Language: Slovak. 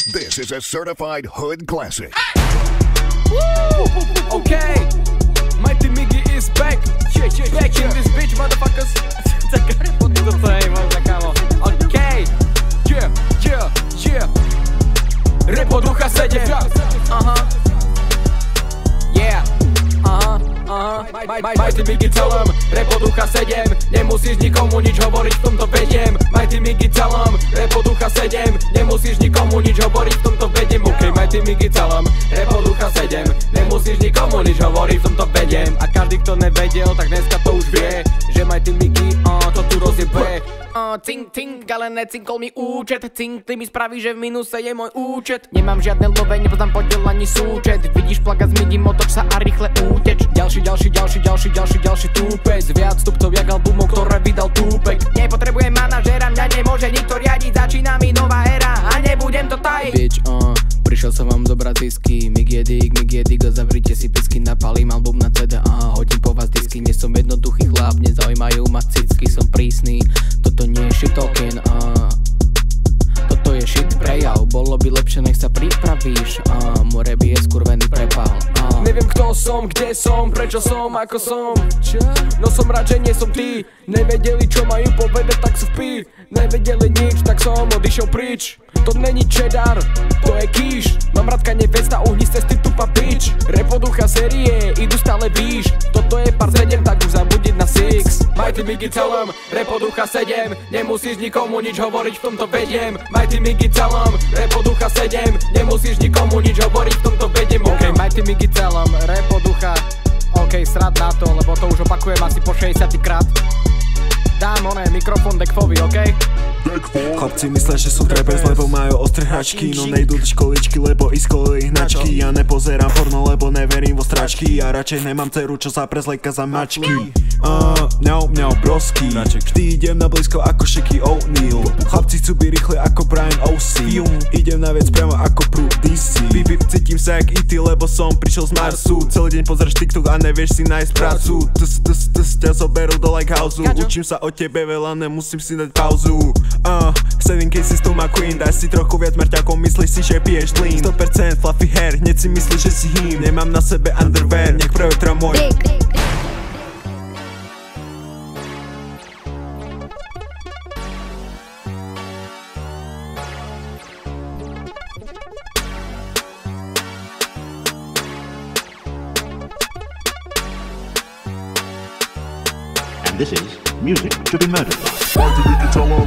This is a certified hood classic. Woo! Okay, Mighty Miggy is back. Back in this bitch, motherfuckers. Okay, yeah. Repo ducha 7. Mighty Miggy celom, repo ducha 7. Nemusíš nikomu nič hovoriť, v tomto vediem. Mighty Miggy celom, repo ducha 7. Nemusíš nikomu nič hovoriť, v tomto vediem. Ok, Mighty Miggy celom, repo ducha 7. Nemusíš nikomu nič hovoriť, v tomto vediem. A každý, kto nevedel, tak dneska to už vie, že Mighty Miggy, to tu rozjebe. Cink, ale necinkol mi účet. Cink, ty mi spraví, že v minuse je môj účet. Nemám žiadne love, nepoznám podiel ani súčet. Vidíš plagát z Miggy, otoč sa a rýchle úteč. Ďalší túpec. Viac stupcov jak albumov, ktoré vydal Túpek. Nepotrebujem manažera, mňa nemôže nikto riadiť. Začína mi nová éra a nebudem to tajiť. Bitch, prišiel som vám zobrať zisky. Miggy je dig, zavrite si pisky. Napalím album na CD, hodím po vás disky. Nie som jednoduchý chlap, nezaujímajú ma cicky. Som prísny, toto nie je shit talking, toto je shit prejav. Bolo by lepšie, nech sa pripravíš, môj rap je skurvený prepal. Neviem kto som, kde som, prečo som, ako som. No som rád, že nie som ty. Nevedeli čo majú povedať, tak sú v pí. Nevedeli nič, tak som odišiel preč. To není cheddar, to je kýš. Mám radka nevesta, uhni z cesty tupa bitch. Repo ducha série, idú stále výš. Toto je par 7, tak už zabudiť na 6. Mighty Miggy celom, repo ducha 7. Nemusíš nikomu nič hovoriť, v tomto vediem. Mighty Miggy celom, repo ducha 7. Nemusíš nikomu nič hovoriť, v tomto vediem. Ok, Mighty Miggy celom, repo ducha. Ok, srad na to, lebo to už opakujem asi po 60 krát. Dám mikrofón Dekfovi, ok? Chlapci myslia, že sú trappers, lebo majú ostré hračky. No nejdú do školičky, lebo ich školili hnačky. Ja nepozerám porno, lebo neverím vo stračky. Ja radšej nemám dceru, čo sa prezleka za mačky. Mňau brosky. Vždy idem na blízko ako Shaky O'Neal. Chlapci chcú byť rýchle ako Brian O.C. Idem na vec priamo ako Prue DC. Cítim sa jak E.T., lebo som prišiel z Marsu. Celý deň pozeraš TikTok a nevieš si nájsť prácu. Ťa zoberú do Lighthouseu. Učím sa o tebe veľa, nemusím si dať pauzu. 7 cases tu má Queen. Daj si trochu viac mŕťakov, myslíš si, že piješ lean. 100% fluffy hair, hneď si myslíš, že si him. Nemám na sebe underwear, nech prevetra môj. And this is music to be murdered by. Mighty Miggy, tell on.